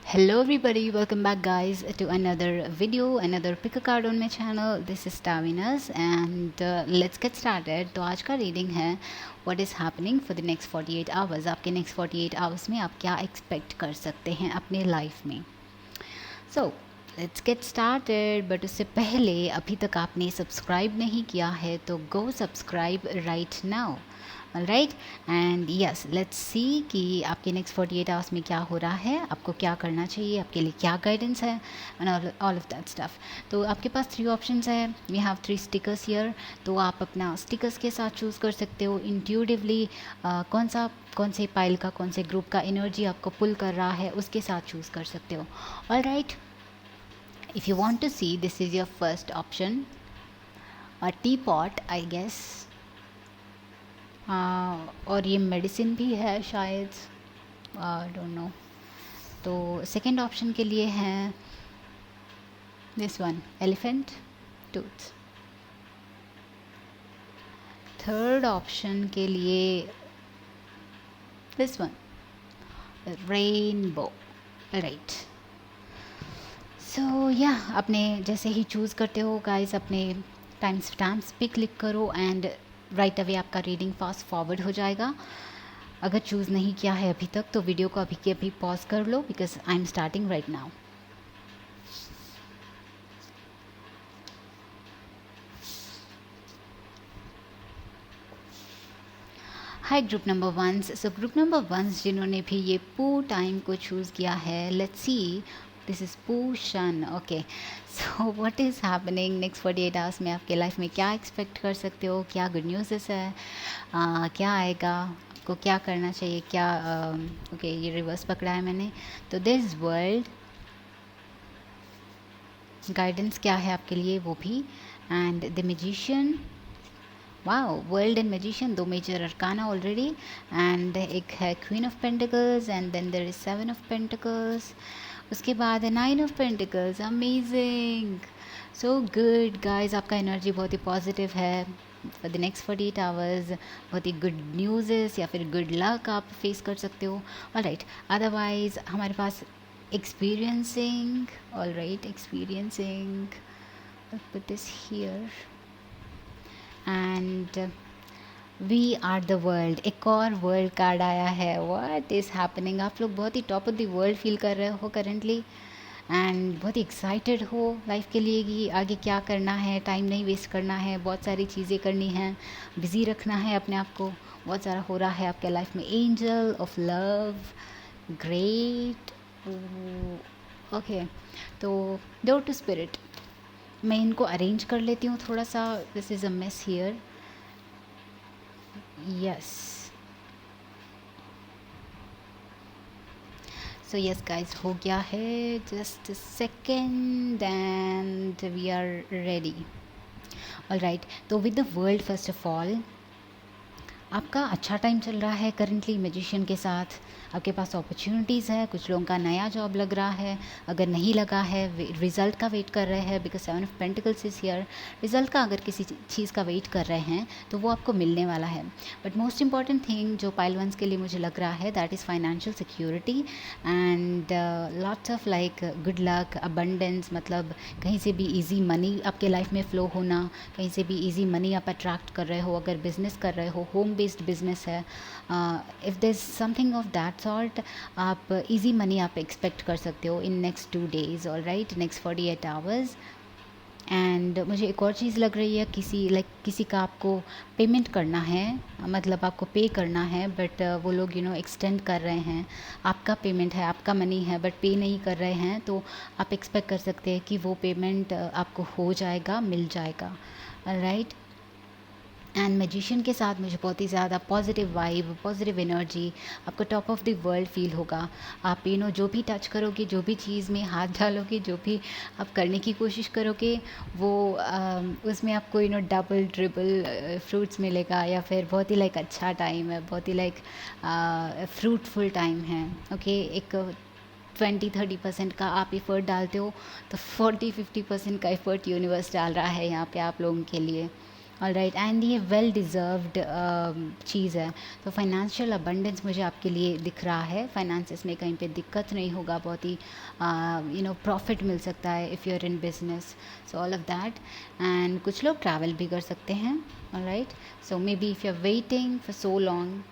Hello everybody, welcome back guys to another video, another pick a card on my channel. This is Tavinas and let's get started. तो आज का reading है what is happening for the next 48 hours. आपके next 48 hours में आप क्या expect कर सकते हैं अपने life में. So let's get started. But उससे पहले अभी तक आपने सब्सक्राइब नहीं किया है तो go subscribe right now. Right and yes let's see कि आपके नेक्स्ट 48 आवर्स में क्या हो रहा है, आपको क्या करना चाहिए, आपके लिए क्या गाइडेंस है and all of that stuff. तो आपके पास 3 ऑप्शंस है. We have 3 stickers here. तो आप अपना स्टिकर्स के साथ चूज़ कर सकते हो इंट्यूटिवली कौन से पाइल का, कौन से ग्रुप का एनर्जी आपको पुल कर रहा है उसके साथ चूज़ कर सकते हो. All right, if you want to see this is your first option, a tea pot I guess. और ये मेडिसिन भी है शायद, डोंट नो. तो सेकंड ऑप्शन के लिए है this one, elephant tooth. Third option के लिए this one, rainbow. Right. So या अपने जैसे ही चूज़ करते हो गाइस, अपने टाइम स्टैम्प्स पे क्लिक करो एंड राइट अवे आपका रीडिंग फास्ट फॉरवर्ड हो जाएगा. अगर चूज़ नहीं किया है अभी तक तो वीडियो को अभी के अभी पॉज कर लो because I am starting right now. Hi group number ones. So group number ones जिन्होंने भी ये पू टाइम को चूज़ किया है, लेट्स सी. दिस इज़ पूशन. Okay, so what is happening next 48 hours में आपके लाइफ में क्या एक्सपेक्ट कर सकते हो, क्या गुड न्यूज़ है, क्या आएगा, आपको क्या करना चाहिए, क्या. ओके, ये रिवर्स पकड़ा है मैंने. तो दिस वर्ल्ड गाइडेंस क्या है आपके लिए वो भी. And the magician. Wow, world and magician, 2 major arcana already. And एक है queen of pentacles and then there is 7 of pentacles. उसके बाद है 9 of pentacles. Amazing, so good guys. आपका एनर्जी बहुत ही पॉजिटिव है फॉर द नेक्स्ट 48 आवर्स. बहुत ही गुड न्यूज़ या फिर गुड लक आप फेस कर सकते हो. ऑल राइट, अदरवाइज हमारे पास experiencing. All right, experiencing, put this here and we are the world. एक और वर्ल्ड कार्ड आया है. What is happening. आप लोग बहुत ही top of the world feel कर रहे हो करेंटली एंड बहुत ही एक्साइटेड हो लाइफ के लिए कि आगे क्या करना है. टाइम नहीं वेस्ट करना है, बहुत सारी चीज़ें करनी हैं, बिज़ी रखना है अपने आप को. बहुत सारा हो रहा है आपके लाइफ में. Angel of love, great. Okay, तो डोर टू स्पिरिट. मैं इनको अरेंज कर लेती हूँ थोड़ा सा. This is a mess here. Yes. So yes guys, हो गया है. Just a second and we are ready. Alright, तो with the world first of all, आपका अच्छा टाइम चल रहा है करेंटली मैजिशियन के साथ. आपके पास अपॉर्चुनिटीज़ है. कुछ लोगों का नया जॉब लग रहा है, अगर नहीं लगा है रिज़ल्ट का वेट कर रहे हैं because 7 of pentacles is here. Result का अगर किसी चीज़ का वेट कर रहे हैं तो वो आपको मिलने वाला है. बट मोस्ट इंपॉर्टेंट थिंग जो पाइल वंस के लिए मुझे लग रहा है that is financial security and lots of like good luck, abundance. मतलब कहीं से भी ईजी मनी आपके लाइफ में फ़्लो होना, कहीं से भी ईजी मनी आप अट्रैक्ट कर रहे हो. अगर बिजनेस कर रहे हो, होम बेस्ड बिजनेस है, if there is something of that sort, आप इजी मनी आप एक्सपेक्ट कर सकते हो in next 2 days. All right, next 48 hours. And मुझे एक और चीज़ लग रही है, किसी का आपको पेमेंट करना है, मतलब आपको पे करना है बट वो लोग एक्सटेंड कर रहे हैं. आपका पेमेंट है, आपका मनी है बट पे नहीं कर रहे हैं. तो आप एक्सपेक्ट कर सकते हैं कि वो पेमेंट आपको हो जाएगा, मिल जाएगा. राइट. एंड मैजिशियन के साथ मुझे बहुत ही ज़्यादा पॉजिटिव वाइब, पॉजिटिव एनर्जी, आपको top of the world feel होगा. आप जो भी टच करोगे, जो भी चीज़ में हाथ डालोगे, जो भी आप करने की कोशिश करोगे वो उसमें आपको डबल ट्रिपल फ्रूट्स मिलेगा. या फिर बहुत ही लाइक अच्छा टाइम है, बहुत ही लाइक फ्रूटफुल टाइम है. ओके, एक 20-30% का आप एफ़र्ट डालते हो तो 40-50% का एफ़र्ट यूनिवर्स डाल रहा है यहाँ पे आप लोगों के लिए. ऑलराइट, एंड ये वेल डिज़र्व्ड चीज़ है। तो फाइनेंशियल अबंडेंस मुझे आपके लिए दिख रहा है, फाइनेंसेस में कहीं पे दिक्कत नहीं होगा, बहुत ही प्रॉफिट मिल सकता है if you are in business, so all of that. And कुछ लोग ट्रैवल भी कर सकते हैं, all right. So maybe if you are waiting for so long,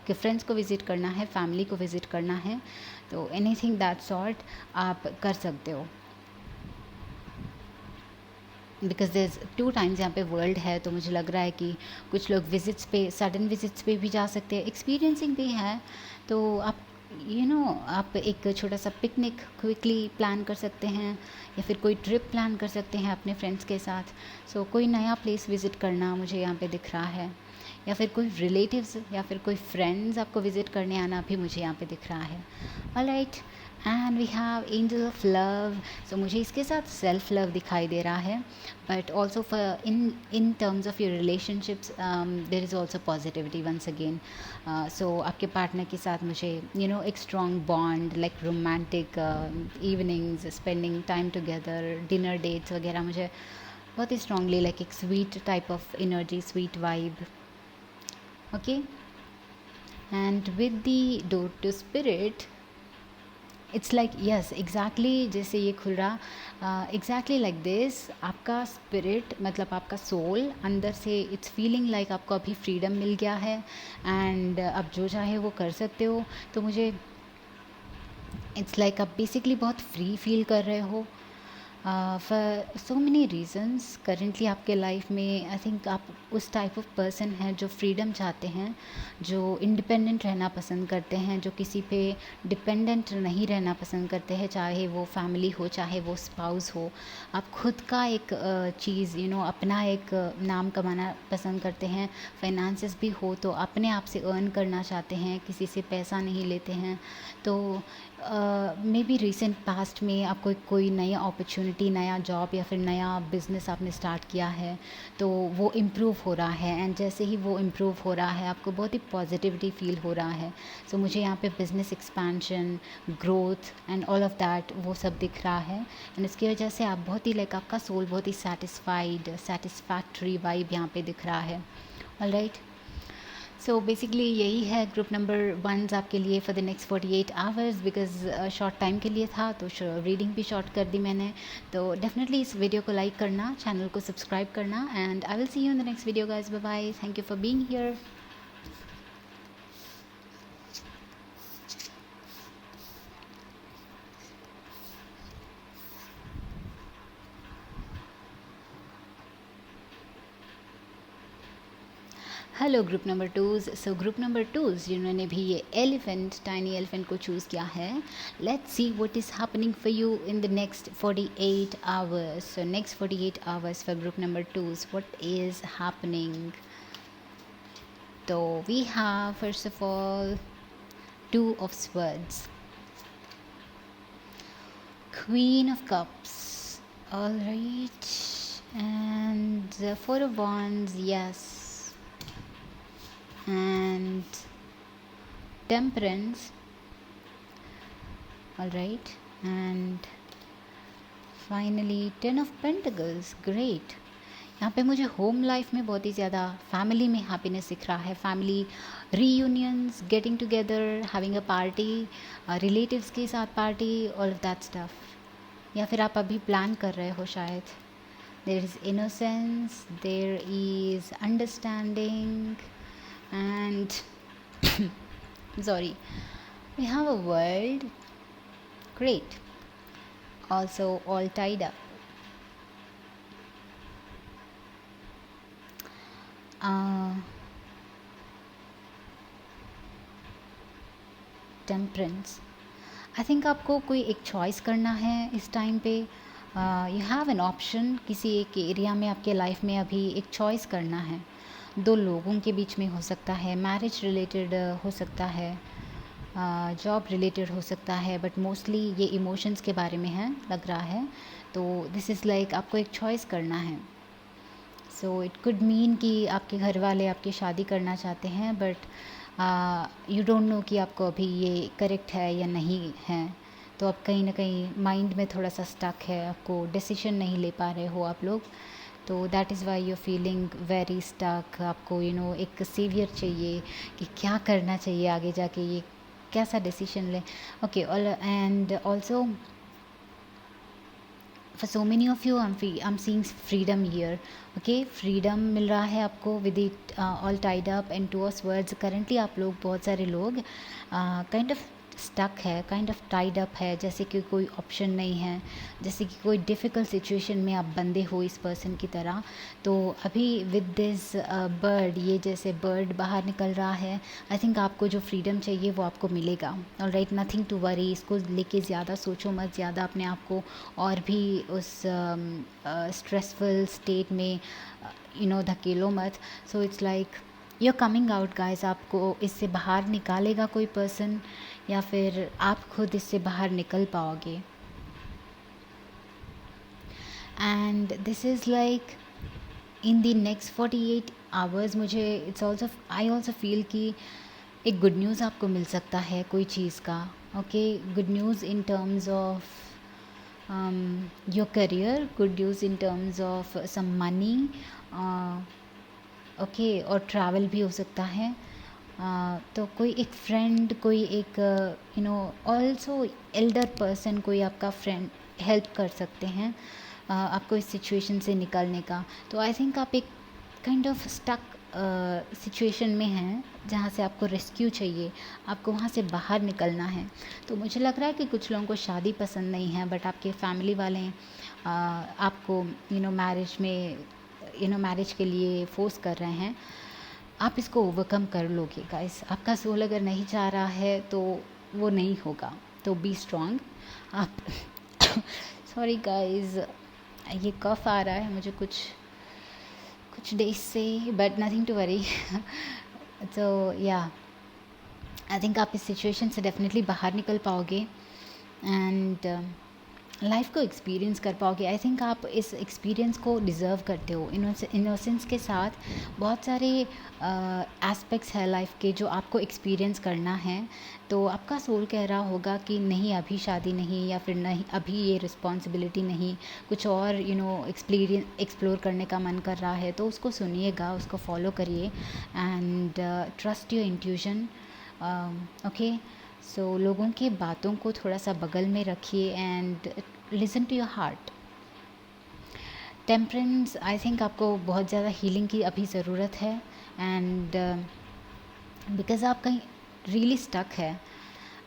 कि फ्रेंड्स को विज़िट करना है, फैमिली को विज़िट करना है, तो एनीथिंग दैट सॉर्ट आप कर सकते हो। बिकॉज देर टू टाइम्स यहाँ पे वर्ल्ड है, तो मुझे लग रहा है कि कुछ लोग विजिट्स पे, सडन विजिट्स पे भी जा सकते हैं, एक्सपीरियंसिंग भी है। तो आप आप एक छोटा सा पिकनिक क्विकली प्लान कर सकते हैं, या फिर कोई ट्रिप प्लान कर सकते हैं अपने फ्रेंड्स के साथ। सो कोई नया प्लेस विज़िट करना मुझे यहाँ पे दिख रहा है, या फिर कोई रिलेटिव्स या फिर कोई फ्रेंड्स आपको विज़िट करने आना भी मुझे यहाँ पे दिख रहा है। Alright, and we have angel of love. So मुझे इसके साथ सेल्फ लव दिखाई दे रहा है, but also for in terms of your relationships there is also positivity once again. So आपके पार्टनर के साथ मुझे एक strong bond, like romantic evenings, spending time together, dinner dates वगैरह मुझे बहुत ही स्ट्रांगली, लाइक एक sweet type of energy, sweet vibe. Okay, and with the door to spirit, it's like yes exactly जैसे ये खुल रहा, एग्जैक्टली लाइक दिस, आपका स्पिरिट मतलब आपका सोल अंदर से इट्स फीलिंग लाइक आपको अभी फ्रीडम मिल गया है, एंड आप जो चाहे वो कर सकते हो। तो मुझे इट्स लाइक आप बेसिकली बहुत फ्री फील कर रहे हो for so many reasons currently आपके लाइफ में। आई थिंक आप उस टाइप ऑफ पर्सन हैं जो फ्रीडम चाहते हैं, जो इंडिपेंडेंट रहना पसंद करते हैं, जो किसी पे डिपेंडेंट नहीं रहना पसंद करते हैं, चाहे वो फैमिली हो, चाहे वो स्पाउस हो। आप खुद का एक चीज़ अपना एक नाम कमाना पसंद करते हैं, फाइनेंसेस भी हो तो अपने आप से अर्न करना चाहते हैं, किसी से पैसा नहीं लेते हैं। तो मे बी रिसेंट पास्ट में आपको कोई नई अपॉर्चुनिटी, नया जॉब या फिर नया बिज़नेस आपने स्टार्ट किया है, तो वो इम्प्रूव हो रहा है, एंड जैसे ही वो इम्प्रूव हो रहा है आपको बहुत ही पॉजिटिविटी फील हो रहा है। सो मुझे यहाँ पे business expansion, growth and all of that वो सब दिख रहा है, एंड इसकी वजह से आप बहुत ही लाइक आपका सोल बहुत ही सेटिस्फैक्ट्री वाइब यहाँ पे दिख रहा है। ऑलराइट, सो बेसिकली यही है ग्रुप नंबर 1 आपके लिए for the next 48 hours, because short time के लिए था तो रीडिंग भी शॉर्ट कर दी मैंने। तो डेफिनेटली इस वीडियो को लाइक करना, चैनल को सब्सक्राइब करना, and I will see you in the next video guys. Bye bye, thank you for being here. Hello group number 2s। So group number 2s जिन्होंने भी ये एलिफेंट, टाइनी एलिफेंट को choose किया है, let's see what is happening for you in the next 48 hours. So next 48 hours for group number 2s, what is happening. तो we have first of all 2 of swords, Queen of Cups, all right, and 4 of Wands, yes, and Temperance, all right, and finally 10 of Pentacles, great। यहाँ पे मुझे home life में बहुत ही ज़्यादा, family में happiness दिख रहा है, family reunions, getting together, having a party, relatives के साथ party, all of that stuff. या फिर आप अभी प्लान कर रहे हो शायद। There is innocence, there is understanding, and sorry, we have a world, great, also all tied up. Temperance, I think आपको कोई एक चॉइस करना है इस टाइम पे। यू हैव एन ऑप्शन, किसी एक एरिया में आपके लाइफ में अभी एक चॉइस करना है। 2 लोगों के बीच में हो सकता है, मैरिज रिलेटेड हो सकता है, जॉब रिलेटेड हो सकता है, बट मोस्टली ये इमोशंस के बारे में है लग रहा है। तो दिस इज़ लाइक आपको एक चॉइस करना है। सो इट कुड मीन कि आपके घर वाले आपकी शादी करना चाहते हैं, बट यू डोंट नो कि आपको अभी ये करेक्ट है या नहीं है। तो आप कहीं ना कहीं माइंड में थोड़ा सा स्टक है, आपको डिसीजन नहीं ले पा रहे हो आप लोग। तो that is why you feeling very stuck. आपको एक सेवियर चाहिए कि क्या करना चाहिए आगे जाके, ये कैसा डिसीजन लें। Okay, and also for so many of you I'm seeing freedom here. Okay, freedom मिल रहा है आपको with it all tied up and towards words. currently आप लोग, बहुत सारे लोग kind of stuck है, kind of tied up है, जैसे कि कोई ऑप्शन नहीं है, जैसे कि कोई डिफ़िकल्ट सिचुएशन में आप बंदे हो इस पर्सन की तरह। तो अभी विद दिस बर्ड, ये जैसे बर्ड बाहर निकल रहा है, आई थिंक आपको जो फ्रीडम चाहिए वो आपको मिलेगा। ऑलराइट, नथिंग टू वरी, इसको लेके ज़्यादा सोचो मत, ज़्यादा अपने आप को और भी उस स्ट्रेसफुल स्टेट में धकेलो मत। So it's like you are coming out guys. आपको इससे बाहर निकालेगा कोई पर्सन, या फिर आप खुद इससे बाहर निकल पाओगे। And this is like in the next 48 hours, मुझे आई ऑल्सो फील कि एक गुड न्यूज़ आपको मिल सकता है कोई चीज़ का। Okay, good news in terms of your career, good news in terms of some money, okay, और ट्रैवल भी हो सकता है। तो कोई एक फ्रेंड, कोई एक ऑल्सो एल्डर पर्सन, कोई आपका फ्रेंड हेल्प कर सकते हैं आपको इस सिचुएशन से निकलने का। तो आई थिंक आप एक काइंड ऑफ स्टक सिचुएशन में हैं जहाँ से आपको रेस्क्यू चाहिए, आपको वहाँ से बाहर निकलना है। तो मुझे लग रहा है कि कुछ लोगों को शादी पसंद नहीं है, बट आपके फैमिली वाले आपको मैरिज में मैरिज के लिए फोर्स कर रहे हैं। आप इसको ओवरकम कर लोगे गाइस। आपका सोल अगर नहीं चाह रहा है तो वो नहीं होगा, तो बी स्ट्रॉन्ग आप। सॉरी गाइस, ये कफ आ रहा है मुझे कुछ डेज से, बट नथिंग टू वरी। तो या आई थिंक आप इस सिचुएशन से डेफिनेटली बाहर निकल पाओगे एंड लाइफ को एक्सपीरियंस कर पाओगे। आई थिंक आप इस एक्सपीरियंस को डिज़र्व करते हो। इनोसेंस के साथ बहुत सारे एस्पेक्ट्स है लाइफ के जो आपको एक्सपीरियंस करना है। तो आपका सोल कह रहा होगा कि नहीं, अभी शादी नहीं, या फिर नहीं अभी ये रिस्पॉन्सिबिलिटी नहीं, कुछ और एक्सप्लोर करने का मन कर रहा है। तो उसको सुनिएगा, उसको फॉलो करिए and trust your intuition. Okay, so लोगों की बातों को थोड़ा सा बगल में रखिए and listen to your heart. Temperance, I think आपको बहुत ज़्यादा हीलिंग की अभी ज़रूरत है एंड बिकॉज़ आप कहीं रियली स्टक है।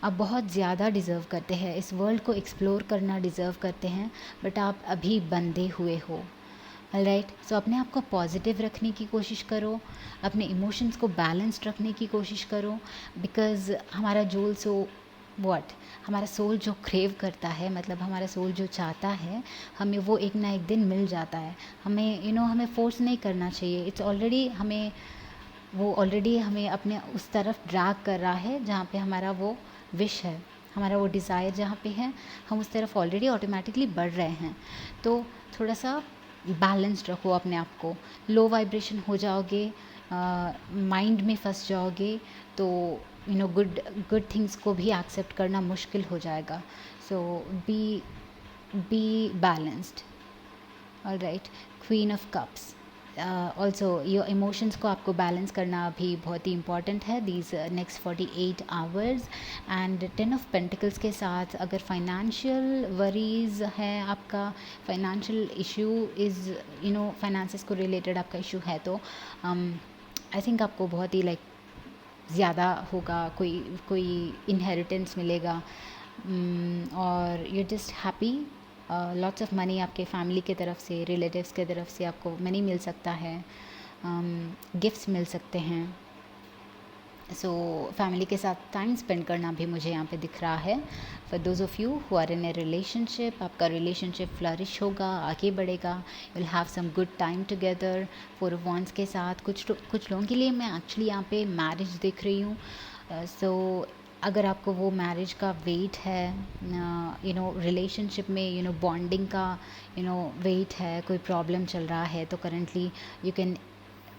आप बहुत ज़्यादा डिज़र्व करते हैं, इस वर्ल्ड को एक्सप्लोर करना डिज़र्व करते हैं, बट आप अभी बंधे हुए हो। ऑलराइट, सो अपने आप को पॉजिटिव रखने की कोशिश करो, अपने इमोशंस को बैलेंस्ड रखने की कोशिश करो, बिकॉज़ हमारा हमारा सोल जो क्रेव करता है, मतलब हमारा सोल जो चाहता है, हमें वो एक ना एक दिन मिल जाता है। हमें हमें फोर्स नहीं करना चाहिए। इट्स ऑलरेडी हमें अपने उस तरफ ड्रैग कर रहा है जहाँ पे हमारा वो विश है, हमारा वो डिज़ायर जहाँ पे है, हम उस तरफ ऑलरेडी ऑटोमेटिकली बढ़ रहे हैं। तो थोड़ा सा बैलेंस्ड रखो अपने आप को। लो वाइब्रेशन हो जाओगे, माइंड में फंस जाओगे, तो गुड थिंग्स को भी एक्सेप्ट करना मुश्किल हो जाएगा। So be balanced. Alright, queen of cups, also your emotions को आपको बैलेंस करना भी बहुत ही इंपॉर्टेंट है these next 48 hours. And 10 of pentacles के साथ अगर फाइनेंशियल वरीज है, आपका फाइनेंशियल इशू इज़ फाइनेंसेस को रिलेटेड आपका इशू है, तो आई थिंक आपको बहुत ही लाइक ज़्यादा होगा, कोई इनहेरिटेंस मिलेगा, और you just happy. Lots of money आपके फैमिली के तरफ से, रिलेटिव्स के तरफ से आपको मनी मिल सकता है, गिफ्ट्स मिल सकते हैं। सो फैमिली के साथ टाइम स्पेंड करना भी मुझे यहाँ पे दिख रहा है। For those of you who are in a relationship, आपका रिलेशनशिप फ्लरिश होगा, आगे बढ़ेगा, you will have some good time together. 4 of wands के साथ कुछ लोगों के लिए मैं एक्चुअली यहाँ पे मैरिज देख रही हूँ। सो अगर आपको वो मैरिज का वेट है, रिलेशनशिप में बॉन्डिंग का वेट है, कोई प्रॉब्लम चल रहा है, तो करंटली यू कैन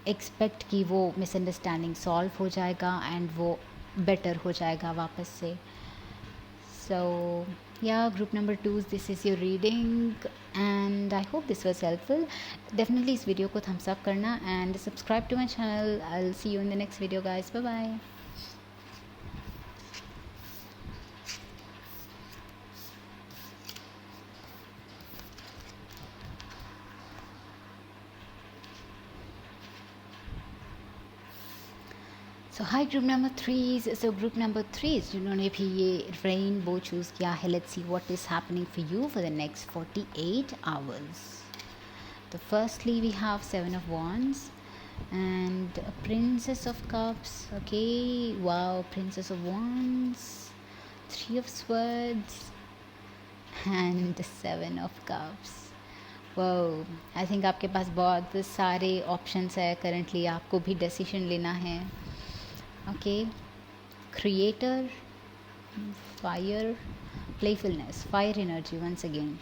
एक्सपेक्ट कि वो मिसअंडरस्टैंडिंग सॉल्व हो जाएगा एंड वो बेटर हो जाएगा वापस से। So yeah, group number 2, this is your reading and I hope this was helpful. Definitely इस वीडियो को thumbs up करना and subscribe to my channel. I'll see you in the next video guys. Bye bye. So hi group number 3s. So group number 3s जिन्होंने भी ये rainbow choose किया है, let's see what is happening for you for the next 48 hours. So firstly we have 7 of Wands and a Princess of Cups. Okay, wow, Princess of Wands, 3 of Swords and 7 of Cups. wow, I think आपके पास बहुत सारे options है currently, आपको भी decision लेना है. Okay, creator, fire, playfulness, fire energy once again.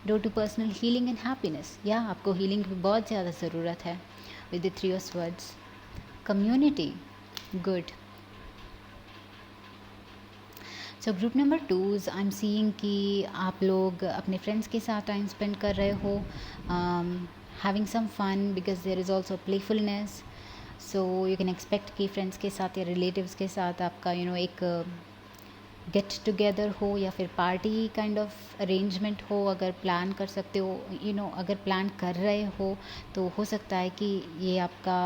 Door to personal healing and happiness. या आपको हीलिंग की बहुत ज़्यादा ज़रूरत है with the 3 of swords. Community, good. So group number 2s I am seeing कि आप लोग अपने फ्रेंड्स के साथ टाइम स्पेंड कर रहे हो, having some fun because there is also playfulness. So you can expect कि फ्रेंड्स के साथ या रिलेटिव्स के साथ आपका एक गेट टुगेदर हो या फिर पार्टी काइंड ऑफ अरेंजमेंट हो. अगर प्लान कर सकते हो, अगर प्लान कर रहे हो तो हो सकता है कि ये आपका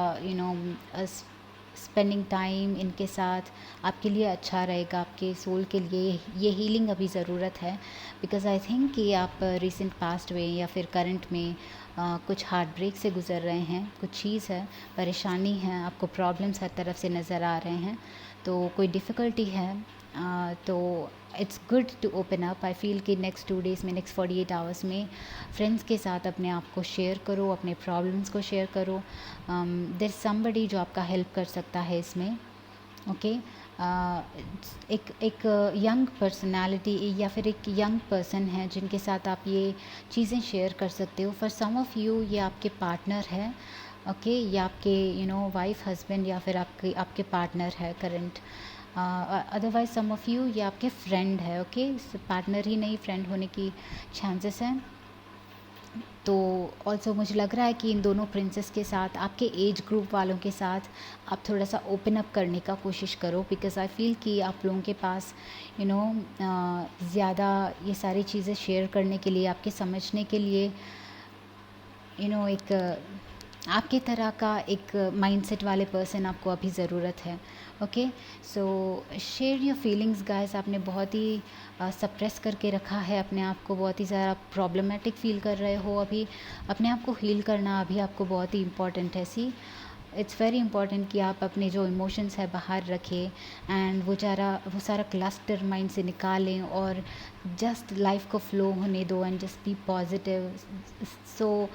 स्पेंडिंग टाइम इनके साथ आपके लिए अच्छा रहेगा. आपके सोल के लिए ये हीलिंग अभी ज़रूरत है बिकॉज़ आई थिंक कि आप रिसेंट पास्ट में या फिर करंट में कुछ हार्ट ब्रेक से गुज़र रहे हैं. कुछ चीज़ है, परेशानी है, आपको प्रॉब्लम्स हर तरफ से नज़र आ रहे हैं, तो कोई डिफ़िकल्टी है. तो it's good to open up. I feel कि नेक्स्ट 2 डेज़ में, नेक्स्ट 48 आवर्स में फ्रेंड्स के साथ अपने आप को शेयर करो, अपने प्रॉब्लम्स को शेयर करो. देयर समबडी जो आपका हेल्प कर सकता है इसमें. ओके, एक यंग पर्सनालिटी या फिर एक यंग पर्सन है जिनके साथ आप ये चीज़ें शेयर कर सकते हो. फॉर सम ऑफ़ यू ये आपके पार्टनर है. ओके, या आपके वाइफ, हस्बैंड या फिर आपके पार्टनर है current. Otherwise some of you ये आपके फ्रेंड है. ओके, पार्टनर ही नहीं, फ्रेंड होने की चांसेस हैं. तो ऑल्सो मुझे लग रहा है कि इन दोनों प्रिंसेस के साथ, आपके एज ग्रुप वालों के साथ आप थोड़ा सा ओपन अप करने का कोशिश करो बिकॉज़ आई फील कि आप लोगों के पास ज़्यादा ये सारी चीज़ें शेयर करने के लिए, आपके समझने के लिए एक आपकी तरह का एक माइंडसेट वाले पर्सन आपको अभी ज़रूरत है. Okay, so share your feelings guys. आपने बहुत ही सप्रेस करके रखा है अपने आप को, बहुत ही ज़्यादा प्रॉब्लमेटिक फील कर रहे हो अभी. अपने आप को हील करना अभी आपको बहुत ही इम्पॉर्टेंट है. सी, इट्स वेरी इंपॉर्टेंट कि आप अपने जो इमोशंस है बाहर रखें एंड वो सारा क्लस्टर माइंड से निकालें और जस्ट लाइफ को फ्लो होने दो and just be positive. So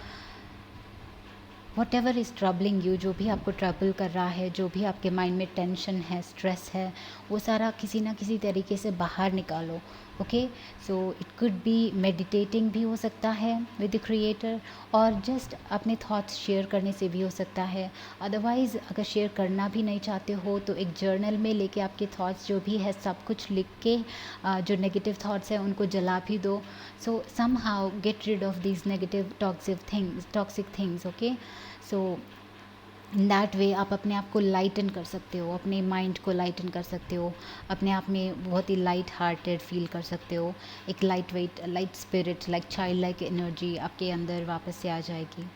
what ever is troubling you, जो भी आपको ट्रबल कर रहा है, जो भी आपके माइंड में टेंशन है, स्ट्रेस है, वो सारा किसी ना किसी तरीके से बाहर निकालो. Okay, so it could be meditating भी हो सकता है विद द क्रिएटर, और जस्ट अपने थॉट्स शेयर करने से भी हो सकता है. अदरवाइज़ अगर शेयर करना भी नहीं चाहते हो तो एक जर्नल में लेके आपके थॉट्स जो भी है सब कुछ लिख के जो नेगेटिव थॉट्स हैं उनको जला भी दो. So somehow get rid of these negative toxic things. Okay, so in that way आप अपने आप को लाइटन कर सकते हो, अपने माइंड को लाइटन कर सकते हो, अपने आप में बहुत ही लाइट हार्टेड फील कर सकते हो. एक light weight, light spirit, like child like energy आपके अंदर वापस से आ जाएगी.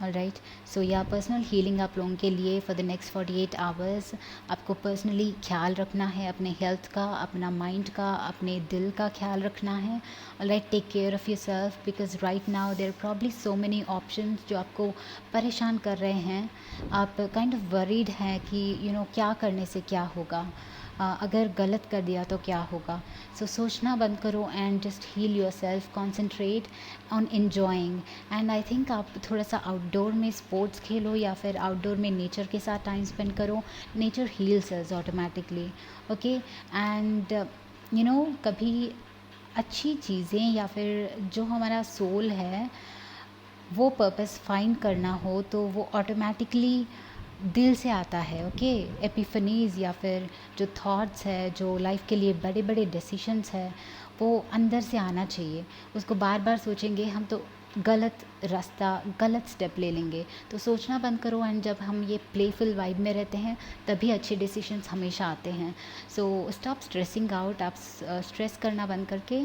ऑलराइट, सो या पर्सनल हीलिंग आप लोगों के लिए फॉर द नेक्स्ट 48 आवर्स. आपको पर्सनली ख्याल रखना है अपने हेल्थ का, अपना माइंड का, अपने दिल का ख्याल रखना है. All right, take care of yourself because right now there probably so many options जो आपको परेशान कर रहे हैं. आप काइंड ऑफ वरीड हैं कि क्या करने से क्या होगा, अगर गलत कर दिया तो क्या होगा. सो सोचना बंद करो and just heal yourself, concentrate on enjoying. And I think आप थोड़ा सा आउटडोर में स्पोर्ट्स खेलो या फिर आउटडोर में नेचर के साथ टाइम स्पेंड करो. Nature heels us automatically. Okay, and कभी अच्छी चीज़ें या फिर जो हमारा सोल है वो पर्पस फाइंड करना हो तो वो ऑटोमेटिकली दिल से आता है, ओके। एपिफनीज या फिर जो थॉट्स है, जो लाइफ के लिए बड़े बड़े डिसीशंस है, वो अंदर से आना चाहिए। उसको बार बार सोचेंगे हम तो गलत रास्ता, गलत स्टेप ले लेंगे। तो सोचना बंद करो, एंड जब हम ये प्लेफुल वाइब में रहते हैं तभी अच्छे डिसीशंस हमेशा आते हैं। So stop stressing out. आप स्ट्रेस करना बंद करके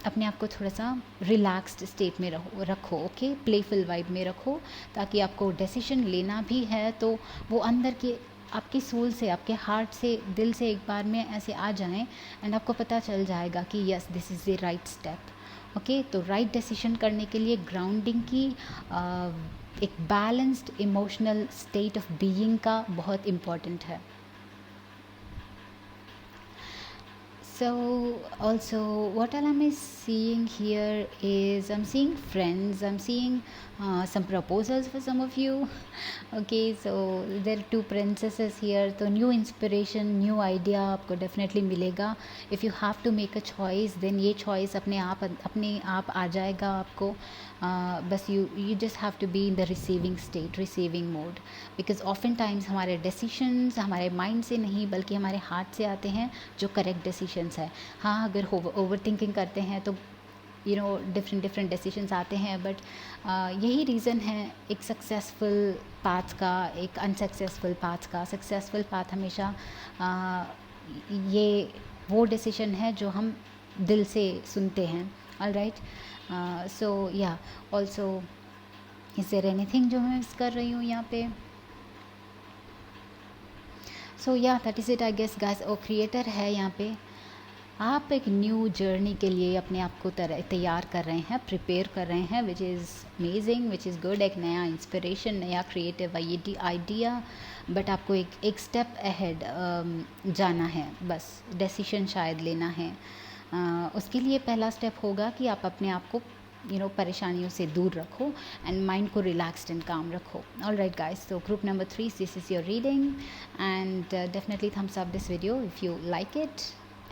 अपने आप को थोड़ा सा रिलैक्स्ड स्टेट में रखो, ओके। प्लेफुल वाइब में रखो, ताकि आपको डिसीजन लेना भी है तो वो अंदर के आपकी सोल से, आपके हार्ट से, दिल से एक बार में ऐसे आ जाएं, एंड आपको पता चल जाएगा कि yes, this is the right step, okay. तो राइट डिसीजन करने के लिए ग्राउंडिंग की एक balanced emotional state of being का बहुत इम्पॉर्टेंट है। So also, what all am I seeing here is I'm seeing friends, I'm seeing some proposals for some of you. Okay, so there are two princesses here, तो new inspiration, new idea आपको definitely मिलेगा। If you have to make a choice, then ये choice अपने आप आ जाएगा आपको। बस you just have to be in the receiving state, receiving mode, because often times हमारे decisions हमारे mind से नहीं बल्कि हमारे हार्ट से आते हैं जो करेक्ट डिसीशंस है। हाँ, अगर ओवर थिंकिंग करते हैं तो डिफरेंट डिसीशंस आते हैं, बट यही रीज़न है एक सक्सेसफुल पाथ का, एक अनसक्सेसफुल पाथ का। सक्सेसफुल पाथ हमेशा ये वो डिसीजन है जो हम दिल से सुनते हैं। ऑल राइट, सो या ऑल्सो इज़ देयर एनीथिंग जो मैं मिस कर रही हूँ यहाँ पे? So yeah that is it I guess guys. और क्रिएटर है यहाँ पे, आप एक न्यू जर्नी के लिए अपने आप को तैयार कर रहे हैं, प्रिपेयर कर रहे हैं, which is amazing, which is good. एक नया इंस्पिरेशन, नया क्रिएटिव आइडिया, बट आपको एक स्टेप अहेड जाना है, बस डिसीजन शायद लेना है। उसके लिए पहला स्टेप होगा कि आप अपने आप को परेशानियों से दूर रखो एंड माइंड को रिलैक्स्ड एंड काम रखो। All right guys, so group number 3, this is your reading, and definitely thumbs up this video if you like it,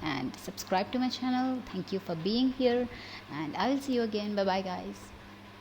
and subscribe to my channel. Thank you for being here, and I will see you again. Bye bye guys.